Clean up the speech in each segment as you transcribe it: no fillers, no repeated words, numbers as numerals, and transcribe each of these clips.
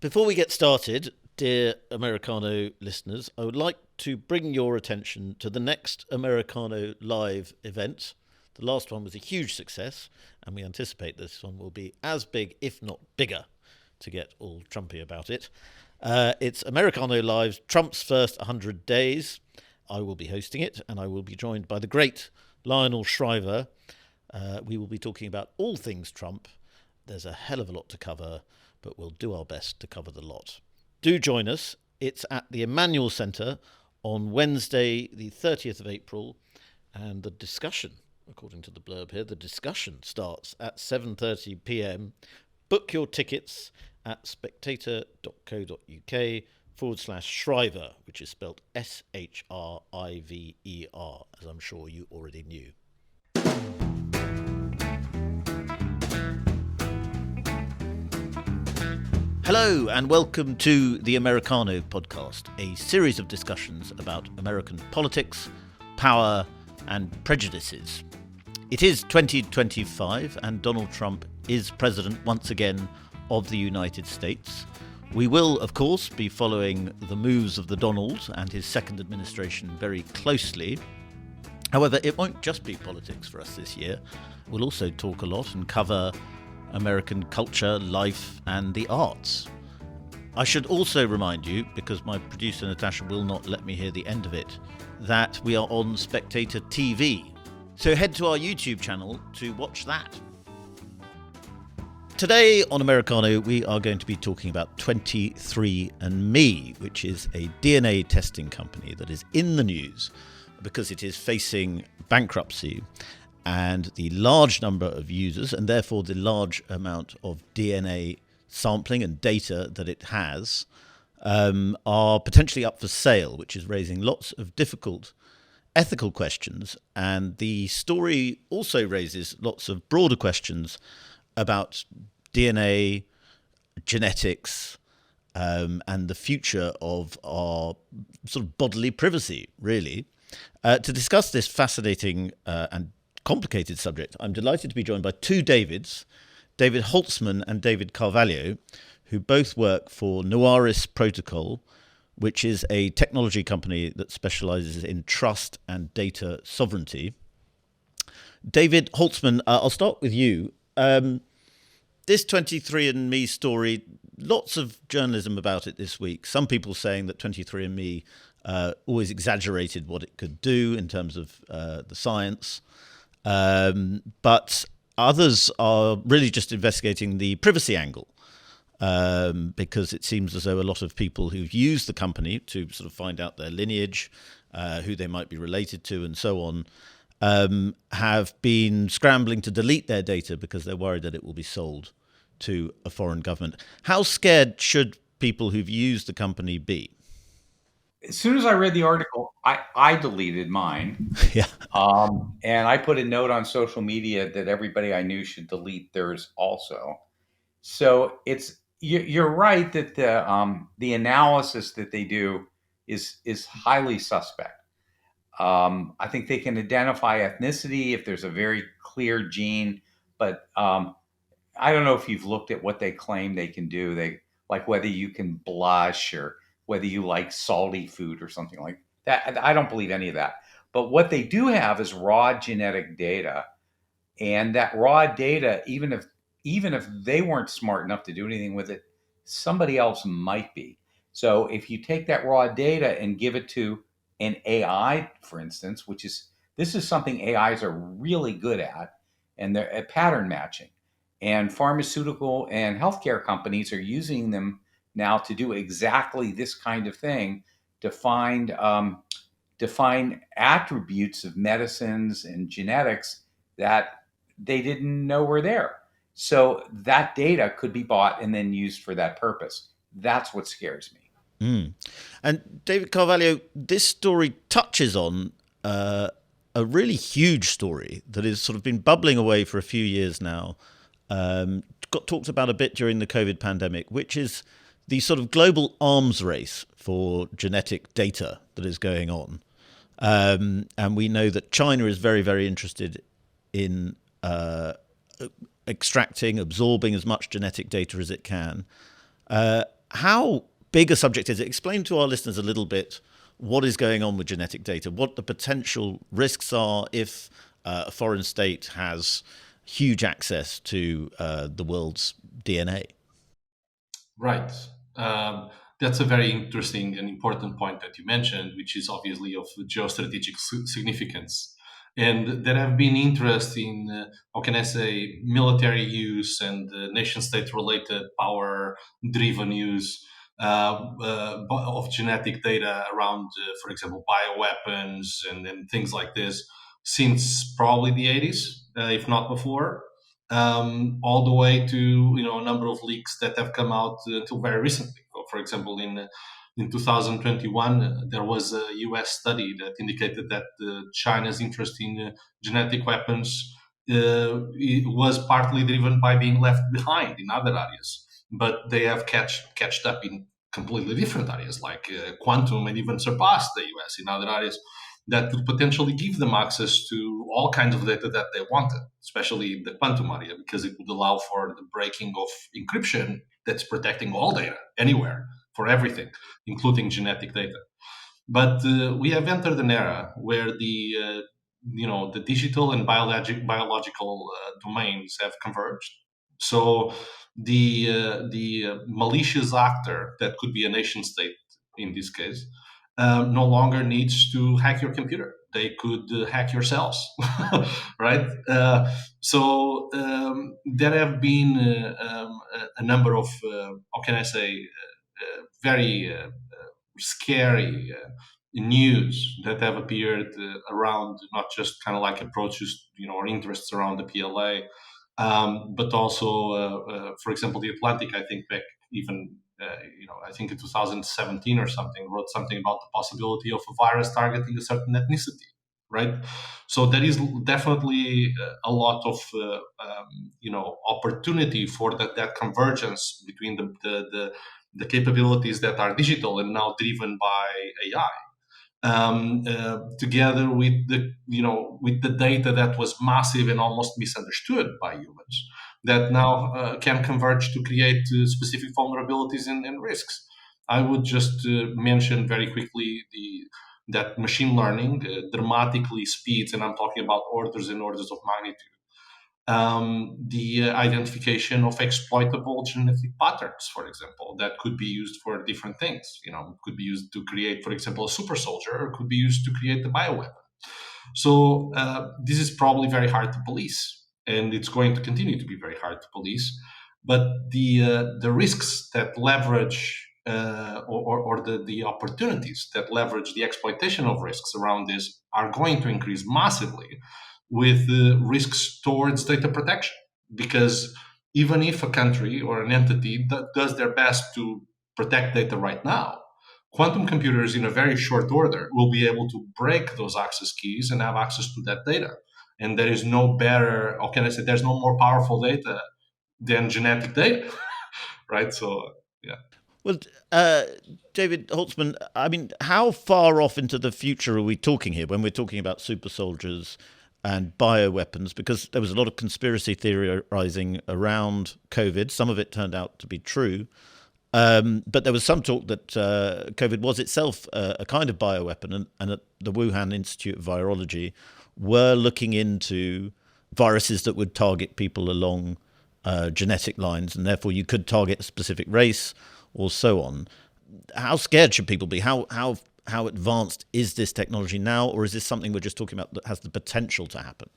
Before we get started, dear Americano listeners, I would like to bring your attention to the next Americano Live event. The last one was a huge success, and we anticipate this one will be as big, if not bigger, to get all Trumpy about it. It's Americano Live's Trump's First 100 Days. I will be hosting it, and I will be joined by the great Lionel Shriver. We will be talking about all things Trump. There's a hell of a lot to cover, but we'll do our best to cover the lot. Do join us. It's at the Emmanuel Centre on Wednesday, the 30th of April, and the discussion, according to the blurb here, the discussion starts at 7:30 p.m. Book your tickets at spectator.co.uk/Shriver, which is spelled Shriver, as I'm sure you already knew. Hello and welcome to the Americano podcast, a series of discussions about American politics, power and prejudices. It is 2025 and Donald Trump is president once again of the United States. We will, of course, be following the moves of the Donald and his second administration very closely. However, it won't just be politics for us this year. We'll also talk a lot and cover American culture, life and the arts. I should also remind you, because my producer Natasha will not let me hear the end of it, that we are on Spectator TV. So head to our YouTube channel to watch that. Today on Americano, we are going to be talking about 23andMe, which is a DNA testing company that is in the news because it is facing bankruptcy. And the large number of users, and therefore the large amount of DNA sampling and data that it has, are potentially up for sale, which is raising lots of difficult ethical questions. And the story also raises lots of broader questions about DNA, genetics, and the future of our sort of bodily privacy, really. To discuss this fascinating and complicated subject, I'm delighted to be joined by two Davids, David Holtzman and David Carvalho, who both work for Naoris Protocol, which is a technology company that specializes in trust and data sovereignty. David Holtzman, I'll start with you. This 23andMe story, lots of journalism about it this week. Some people saying that 23andMe always exaggerated what it could do in terms of the science. But others are really just investigating the privacy angle, because it seems as though a lot of people who've used the company to sort of find out their lineage, who they might be related to and so on, have been scrambling to delete their data because they're worried that it will be sold to a foreign government. How scared should people who've used the company be? As soon as I read the article, I deleted mine. Yeah. And I put a note on social media that everybody I knew should delete theirs also. So you're right that the analysis that they do is highly suspect. I think they can identify ethnicity if there's a very clear gene, but I don't know if you've looked at what they claim they can do. They like whether you can blush or whether you like salty food or something like that. I don't believe any of that. But what they do have is raw genetic data. And that raw data, even if they weren't smart enough to do anything with it, somebody else might be. So if you take that raw data and give it to an AI, for instance, this is something AIs are really good at, and they're at pattern matching. And pharmaceutical and healthcare companies are using them now to do exactly this kind of thing, to find attributes of medicines and genetics that they didn't know were there. So that data could be bought and then used for that purpose. That's what scares me. And David Carvalho, this story touches on a really huge story that has sort of been bubbling away for a few years now, got talked about a bit during the COVID pandemic, which is the sort of global arms race for genetic data that is going on. And we know that China is very, very interested in extracting, absorbing as much genetic data as it can. How big a subject is it? Explain to our listeners a little bit what is going on with genetic data, what the potential risks are if a foreign state has huge access to the world's DNA. Right. Um, that's a very interesting and important point that you mentioned, which is obviously of geostrategic significance. And there have been interest in, how can I say, military use and nation state related power driven use of genetic data around, for example, bioweapons and things like this since probably the 80s, if not before, all the way to a number of leaks that have come out until very recently. For example, in 2021, there was a U.S. study that indicated that China's interest in genetic weapons it was partly driven by being left behind in other areas, but they have catched up in completely different areas like quantum, and even surpassed the U.S. in other areas that could potentially give them access to all kinds of data that they wanted, especially the quantum area, because it would allow for the breaking of encryption that's protecting all data anywhere for everything, including genetic data. But we have entered an era where the digital and biological domains have converged. So the malicious actor that could be a nation state in this case no longer needs to hack your computer. They could hack your cells, right? So there have been a number of, how can I say, very scary news that have appeared around not just kind of like approaches, or interests around the PLA, but also, for example, the Atlantic. I think back even, I think in 2017 or something, wrote something about the possibility of a virus targeting a certain ethnicity. Right, so there is definitely a lot of opportunity for that convergence between the capabilities that are digital and now driven by AI, together with the data that was massive and almost misunderstood by humans, that now can converge to create specific vulnerabilities and risks. I would just mention very quickly that machine learning dramatically speeds, and I'm talking about orders and orders of magnitude, the identification of exploitable genetic patterns, for example, that could be used for different things. Could be used to create, for example, a super soldier, or could be used to create a bioweapon. So this is probably very hard to police, and it's going to continue to be very hard to police. But the risks that leverage or the opportunities that leverage the exploitation of risks around this are going to increase massively with risks towards data protection. Because even if a country or an entity does their best to protect data right now, quantum computers in a very short order will be able to break those access keys and have access to that data. And there is no better, or can I say, there's no more powerful data than genetic data, right? So, yeah. Well, uh, David Holtzman, I mean, how far off into the future are we talking here when we're talking about super soldiers and bioweapons? Because there was a lot of conspiracy theorizing around COVID. Some of it turned out to be true. But there was some talk that COVID was itself a kind of bioweapon, and at the Wuhan Institute of Virology were looking into viruses that would target people along genetic lines, and therefore you could target a specific race or so on. How scared should people be? How advanced is this technology now, or is this something we're just talking about that has the potential to happen?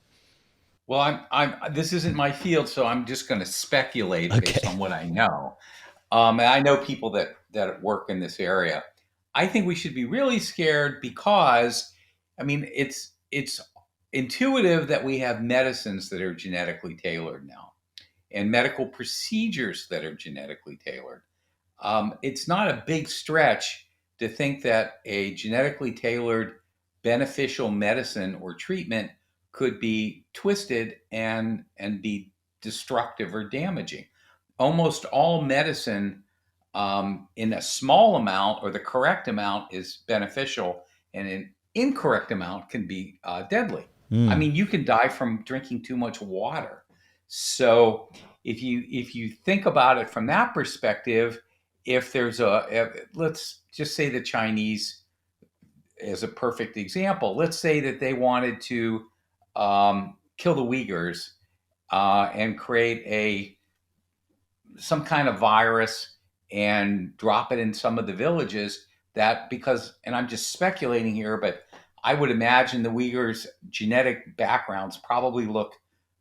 Well, I'm. This isn't my field, so I'm just going to speculate based Okay. on what I know. And I know people that work in this area. I think we should be really scared because, I mean, it's intuitive that we have medicines that are genetically tailored now, and medical procedures that are genetically tailored. It's not a big stretch to think that a genetically tailored beneficial medicine or treatment could be twisted and be destructive or damaging. Almost all medicine, in a small amount or the correct amount, is beneficial, and an incorrect amount can be deadly. I Mm. mean, you can die from drinking too much water. So if you think about it from that perspective, if there's let's just say the Chinese is a perfect example. Let's say that they wanted to kill the Uyghurs and create a some kind of virus and drop it in some of the villages that because and I'm just speculating here, but I would imagine the Uyghurs' genetic backgrounds probably look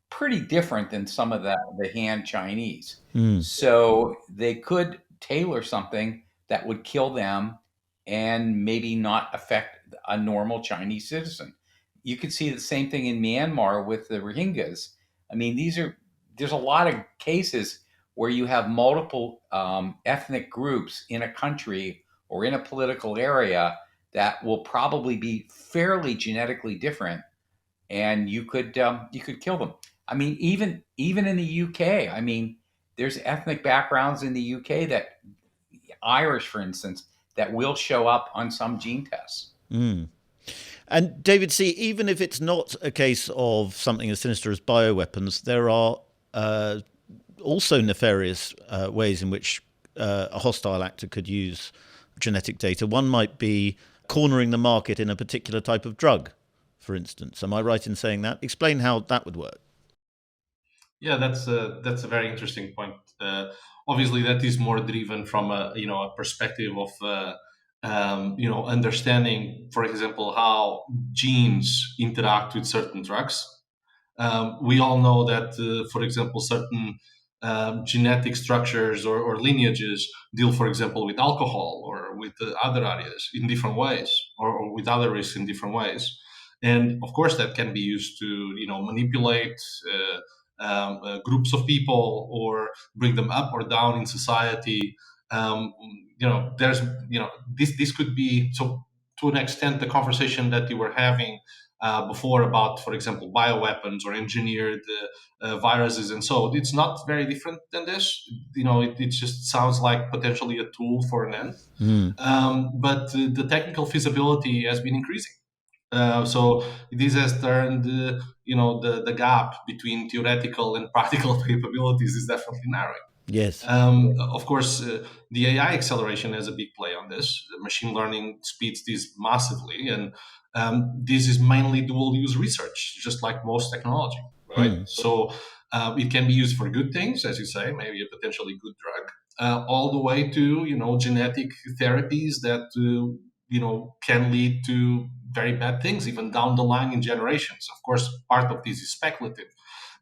pretty different than some of the Han Chinese. Mm. So they could tailor something that would kill them and maybe not affect a normal Chinese citizen. You could see the same thing in Myanmar with the Rohingyas. I mean, there's a lot of cases where you have multiple ethnic groups in a country or in a political area that will probably be fairly genetically different, and you could kill them. I mean, even in the UK, I mean, there's ethnic backgrounds in the UK that Irish, for instance, that will show up on some gene tests. Mm. And David, see, even if it's not a case of something as sinister as bioweapons, there are also nefarious ways in which a hostile actor could use genetic data. One might be cornering the market in a particular type of drug, for instance. Am I right in saying that? Explain how that would work. Yeah, that's a very interesting point. Obviously, that is more driven from a perspective of understanding, for example, how genes interact with certain drugs. We all know that, for example, certain genetic structures or lineages deal, for example, with alcohol or with other areas in different ways, or with other risks in different ways. And of course, that can be used to, manipulate groups of people or bring them up or down in society. There's, this could be so to an extent the conversation that you were having before about, for example, bioweapons or engineered viruses, and so it's not very different than this. It just sounds like potentially a tool for an end, Mm. but the technical feasibility has been increasing. So this has turned, the gap between theoretical and practical capabilities is definitely narrowing. Yes. Of course, the AI acceleration has a big play on this. Machine learning speeds this massively, and this is mainly dual use research, just like most technology, right? Mm. So it can be used for good things, as you say, maybe a potentially good drug, all the way to genetic therapies that can lead to very bad things even down the line in generations. Of course, part of this is speculative,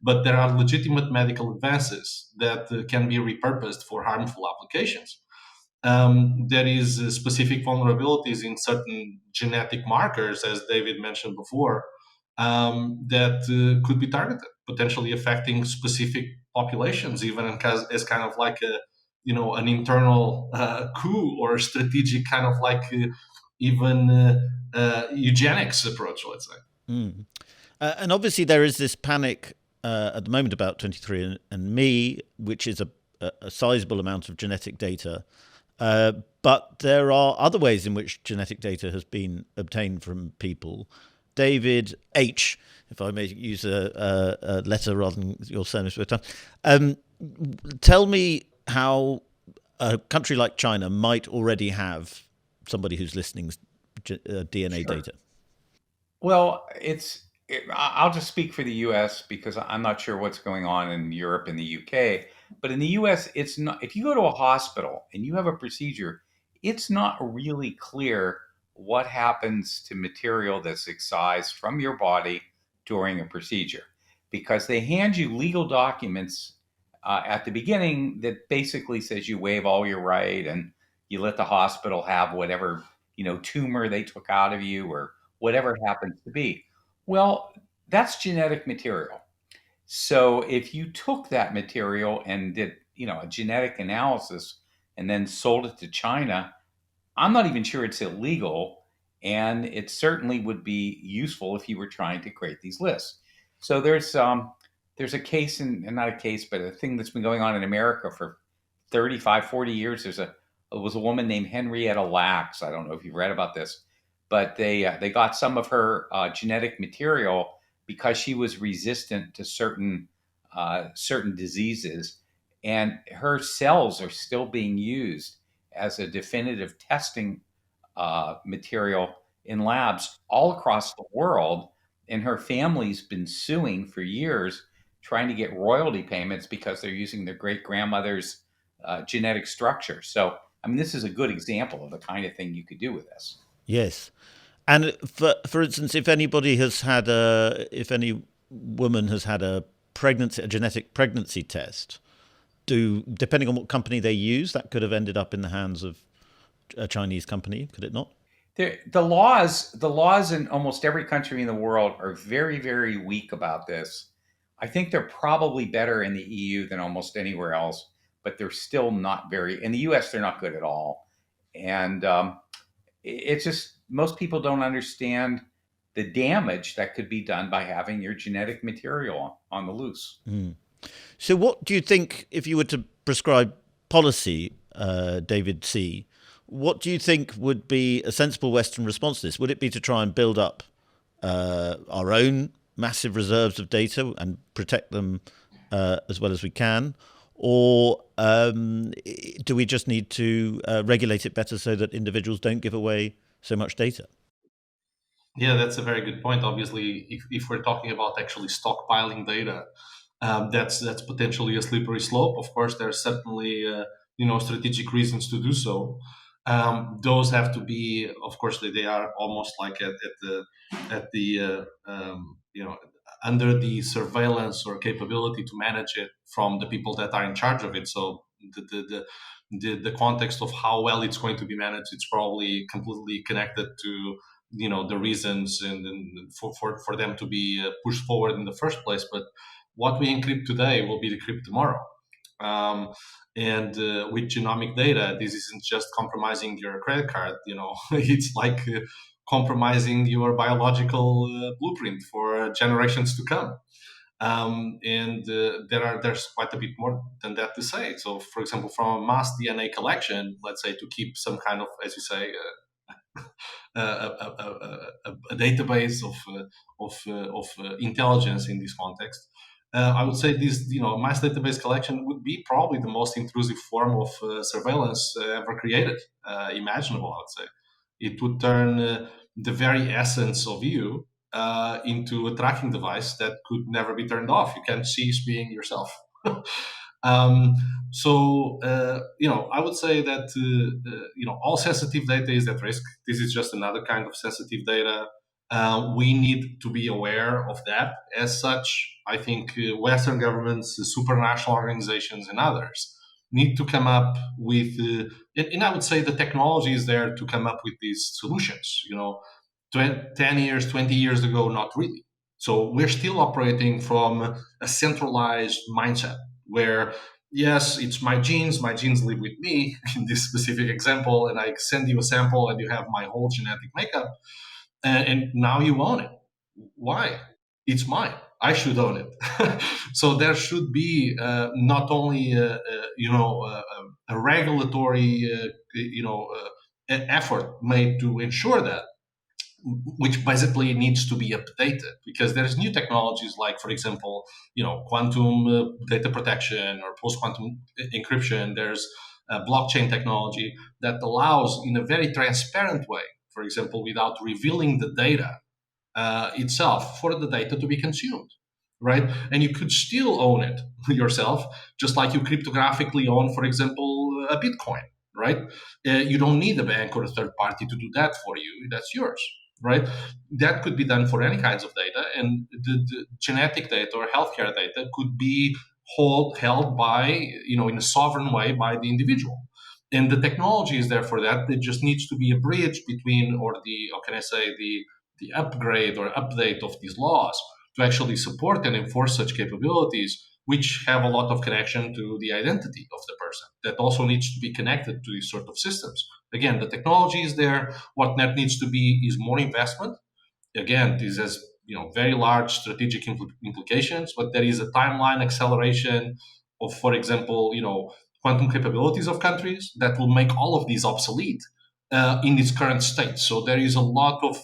but there are legitimate medical advances that can be repurposed for harmful applications. There is specific vulnerabilities in certain genetic markers, as David mentioned before, that could be targeted, potentially affecting specific populations, even as kind of like an internal coup or strategic kind of like even eugenics approach, let's say. Mm. And obviously, there is this panic at the moment about 23andMe, which is a sizable amount of genetic data. But there are other ways in which genetic data has been obtained from people. David H., if I may use a letter rather than your surname, tell me how a country like China might already have somebody who's listening's DNA Sure. data. Well, I'll just speak for the U.S. because I'm not sure what's going on in Europe and the U.K. But in the U.S., it's not. If you go to a hospital and you have a procedure, it's not really clear what happens to material that's excised from your body during a procedure, because they hand you legal documents at the beginning that basically says you waive all your right and you let the hospital have whatever tumor they took out of you or whatever it happens to be. Well, that's genetic material. So if you took that material and did, a genetic analysis and then sold it to China, I'm not even sure it's illegal. And it certainly would be useful if you were trying to create these lists. So there's a case and not a case, but a thing that's been going on in America for 35, 40 years. It was a woman named Henrietta Lacks. I don't know if you've read about this, but they got some of her genetic material because she was resistant to certain diseases, and her cells are still being used as a definitive testing material in labs all across the world. And her family's been suing for years, trying to get royalty payments because they're using their great grandmother's genetic structure. So, I mean, this is a good example of the kind of thing you could do with this. Yes. And for instance, if anybody has had if any woman has had a genetic pregnancy test, depending on what company they use, that could have ended up in the hands of a Chinese company, could it not? The laws in almost every country in the world are very, very weak about this. I think they're probably better in the EU than almost anywhere else, but they're still not very. In the US, they're not good at all, and it's just most people don't understand the damage that could be done by having your genetic material on the loose. Mm. So, what do you think if you were to prescribe policy, David C? What do you think would be a sensible Western response to this? Would it be to try and build up our own massive reserves of data and protect them as well as we can? Or do we just need to regulate it better so that individuals don't give away so much data? Yeah, that's a very good point. Obviously, if we're talking about actually stockpiling data, that's potentially a slippery slope. Of course, there are certainly strategic reasons to do so. Those have to be, of course, they are almost like at the under the surveillance or capability to manage it from the people that are in charge of it. So the context of how well it's going to be managed, it's probably completely connected to the reasons and for them to be pushed forward in the first place. But what we encrypt today will be decrypted tomorrow. Um, and with genomic data, this isn't just compromising your credit card. It's like compromising your biological blueprint for generations to come. And there's quite a bit more than that to say. So, for example, from a mass DNA collection, let's say to keep some kind of, as you say, a database of intelligence in this context. I would say this, mass database collection would be probably the most intrusive form of surveillance ever created, imaginable. I would say it would turn the very essence of you into a tracking device that could never be turned off. You can't cease being yourself. Um, so, I would say that all sensitive data is at risk. This is just another kind of sensitive data. We need to be aware of that. As such, I think Western governments, supranational organizations, and others need to come up with, and I would say the technology is there to come up with these solutions. 10 years, 20 years ago, not really. So we're still operating from a centralized mindset where, yes, it's my genes live with me in this specific example, and I send you a sample and you have my whole genetic makeup, and now you own it. Why? It's mine. I should own it. So there should be not only a regulatory effort made to ensure that, which basically needs to be updated because there's new technologies like, for example, quantum data protection or post-quantum encryption. There's blockchain technology that allows, in a very transparent way, for example, without revealing the data itself, for the data to be consumed, right? And you could still own it yourself, just like you cryptographically own, for example, a Bitcoin, right? You don't need a bank or a third party to do that for you. That's yours, right? That could be done for any kinds of data, and the genetic data or healthcare data could be held by, in a sovereign way by the individual. And the technology is there for that. It just needs to be a bridge between, or how can I say, the upgrade or update of these laws to actually support and enforce such capabilities, which have a lot of connection to the identity of the person. That also needs to be connected to these sort of systems. Again, the technology is there. What net needs to be is more investment. Again, this has very large strategic implications, but there is a timeline acceleration of, for example, quantum capabilities of countries that will make all of these obsolete in its current state. So there is a lot of,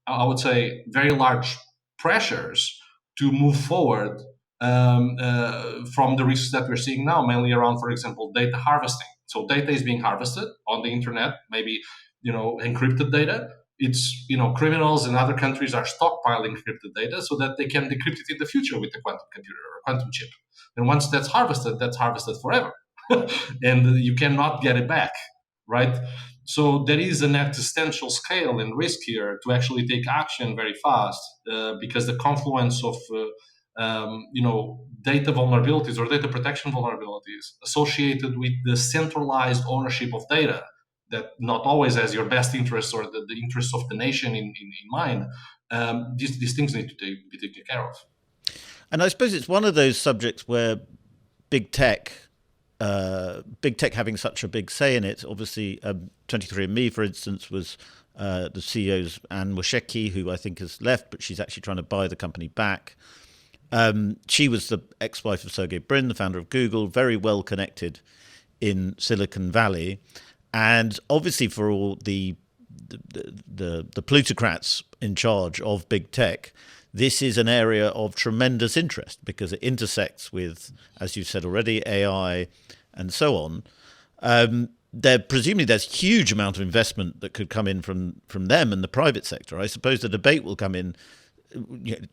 I would say, very large pressures to move forward from the risks that we're seeing now, mainly around, for example, data harvesting. So data is being harvested on the internet, maybe encrypted data. It's criminals in other countries are stockpiling encrypted data so that they can decrypt it in the future with a quantum computer or a quantum chip. And once that's harvested forever, and you cannot get it back, right? So there is an existential scale and risk here to actually take action very fast, because the confluence of data vulnerabilities or data protection vulnerabilities associated with the centralized ownership of data that not always has your best interests or the interests of the nation in mind. These things need to be taken care of. And I suppose it's one of those subjects where big tech, having such a big say in it. Obviously, 23andMe, for instance, was the CEO's Anne Wojcicki, who I think has left, but she's actually trying to buy the company back. She was the ex-wife of Sergey Brin, the founder of Google, very well connected in Silicon Valley, and obviously for all the plutocrats in charge of big tech, this is an area of tremendous interest because it intersects with, as you said already, AI and so on. Presumably there's huge amount of investment that could come in from them and the private sector. I suppose the debate will come in,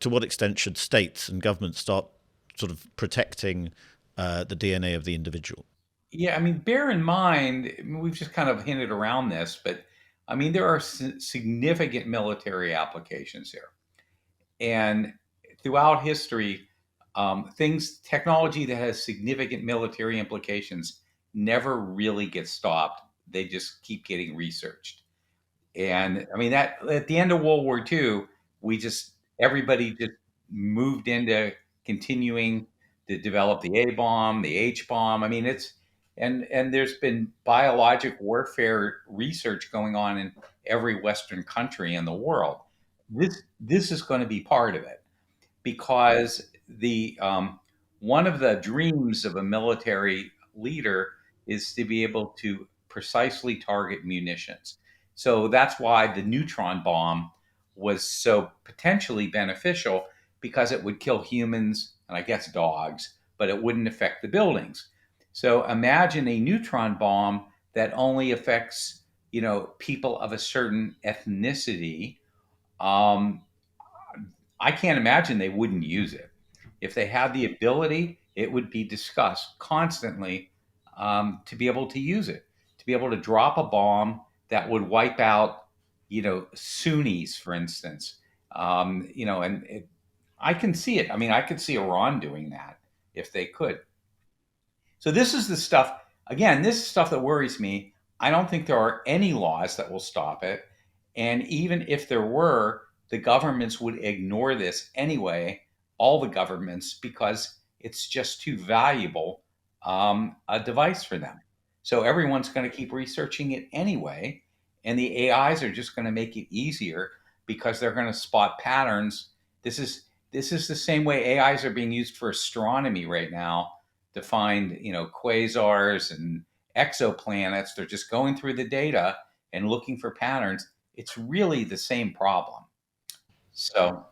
to what extent should states and governments start sort of protecting the DNA of the individual? Yeah, I mean, bear in mind, we've just kind of hinted around this, but I mean, there are significant military applications here. And throughout history, technology that has significant military implications never really gets stopped. They just keep getting researched. And I mean, that at the end of World War II, everybody just moved into continuing to develop the A bomb, the H bomb. I mean, and there's been biologic warfare research going on in every Western country in the world. This is going to be part of it because the one of the dreams of a military leader is to be able to precisely target munitions. So that's why the neutron bomb was so potentially beneficial, because it would kill humans and I guess dogs, but it wouldn't affect the buildings. So imagine a neutron bomb that only affects, people of a certain ethnicity. Um, I can't imagine they wouldn't use it. If they had the ability, it would be discussed constantly, to be able to use it, to be able to drop a bomb that would wipe out, Sunnis, for instance. I can see it. I mean, I could see Iran doing that if they could. So this is the stuff, again, this is stuff that worries me. I don't think there are any laws that will stop it. And even if there were, the governments would ignore this anyway, all the governments, because it's just too valuable, a device for them. So everyone's going to keep researching it anyway. And the AIs are just going to make it easier because they're going to spot patterns. This is the same way AIs are being used for astronomy right now to find, quasars and exoplanets. They're just going through the data and looking for patterns. It's really the same problem. So,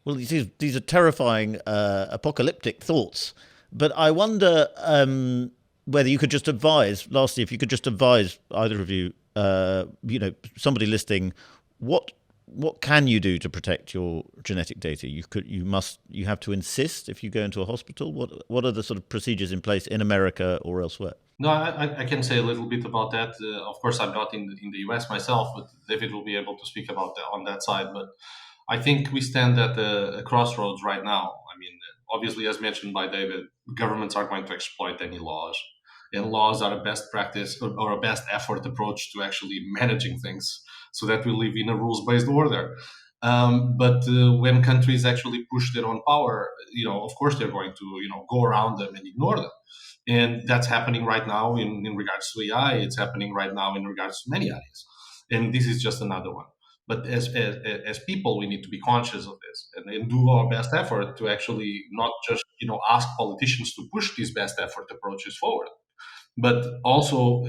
Well, these are terrifying, apocalyptic thoughts. But I wonder whether you could just advise, lastly, if you could just advise either of you, somebody listening, what can you do to protect your genetic data? You have to insist if you go into a hospital. What are the sort of procedures in place in America or elsewhere? No, I can say a little bit about that. Of course, I'm not in the US myself, but David will be able to speak about that on that side. But I think we stand at a crossroads right now. I mean, obviously, as mentioned by David, governments are going to exploit any laws, and laws are a best practice or a best effort approach to actually managing things, so that we live in a rules-based order. But when countries actually push their own power, of course, they're going to go around them and ignore them. And that's happening right now in regards to AI. It's happening right now in regards to many areas. And this is just another one. But as people, we need to be conscious of this and do our best effort to actually not just ask politicians to push these best effort approaches forward, but also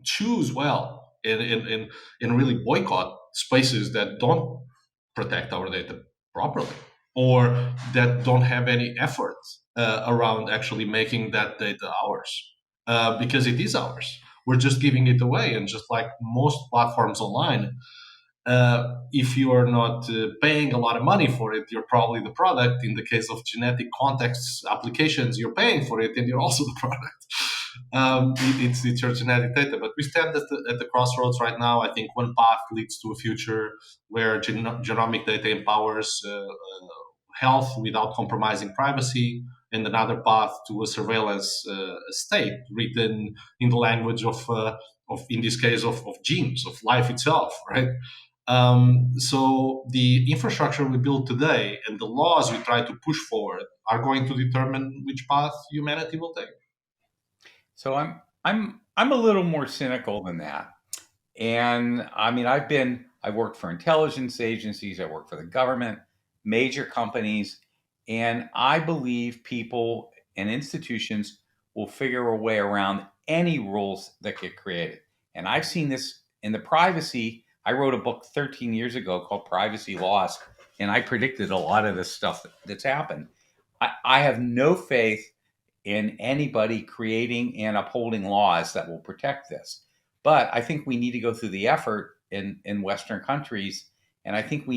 choose well and really boycott spaces that don't protect our data properly or that don't have any effort around actually making that data ours. because it is ours. We're just giving it away. And just like most platforms online, if you are not paying a lot of money for it, you're probably the product. In the case of genetic context applications, you're paying for it and you're also the product. It's your genetic data. But we stand at the crossroads right now. I think one path leads to a future where genomic data empowers health without compromising privacy, and another path to a surveillance state written in the language of in this case, of genes, of life itself, right? So the infrastructure we build today and the laws we try to push forward are going to determine which path humanity will take. So I'm a little more cynical than that. And I mean, I worked for intelligence agencies, I worked for the government, major companies, and I believe people and institutions will figure a way around any rules that get created. And I've seen this in the privacy. I wrote a book 13 years ago called Privacy Lost, and I predicted a lot of this stuff that's happened. I have no faith in anybody creating and upholding laws that will protect this. But I think we need to go through the effort in Western countries. And I think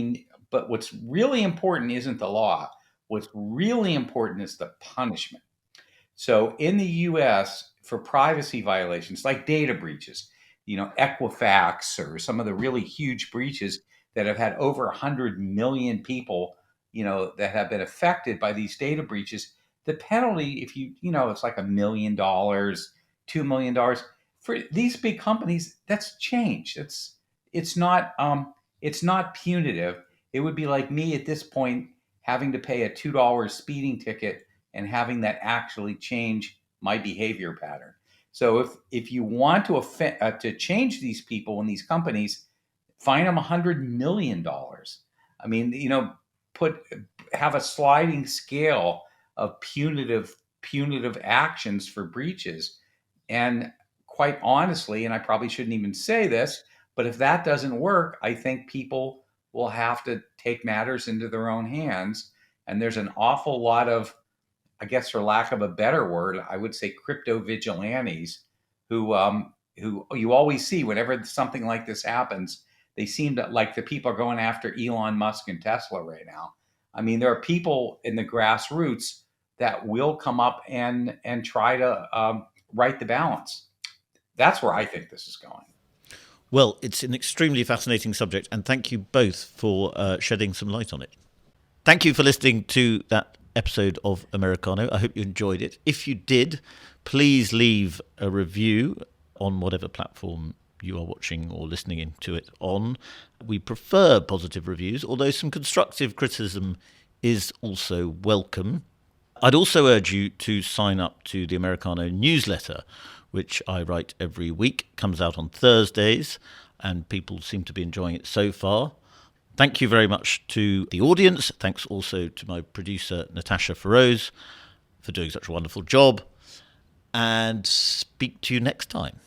but what's really important isn't the law. What's really important is the punishment. So in the US, for privacy violations like data breaches, Equifax or some of the really huge breaches that have had over 100 million people, that have been affected by these data breaches, the penalty, if it's like $1 million, $2 million for these big companies, that's change. It's not punitive. It would be like me at this point having to pay a $2 speeding ticket and having that actually change my behavior pattern. So if you want to change these people in these companies, fine them $100 million. I mean, have a sliding scale of punitive actions for breaches. And quite honestly, and I probably shouldn't even say this, but if that doesn't work, I think people will have to take matters into their own hands. And there's an awful lot of, I guess, for lack of a better word, I would say crypto vigilantes who you always see whenever something like this happens. They seem to like the people are going after Elon Musk and Tesla right now. I mean, there are people in the grassroots that will come up and try to right the balance. That's where I think this is going. Well, it's an extremely fascinating subject, and thank you both for shedding some light on it. Thank you for listening to that episode of Americano. I hope you enjoyed it. If you did, please leave a review on whatever platform you are watching or listening to it on. We prefer positive reviews, although some constructive criticism is also welcome. I'd also urge you to sign up to the Americano newsletter, which I write every week, comes out on Thursdays, and people seem to be enjoying it so far. Thank you very much to the audience. Thanks also to my producer, Natasha Feroz, for doing such a wonderful job. And speak to you next time.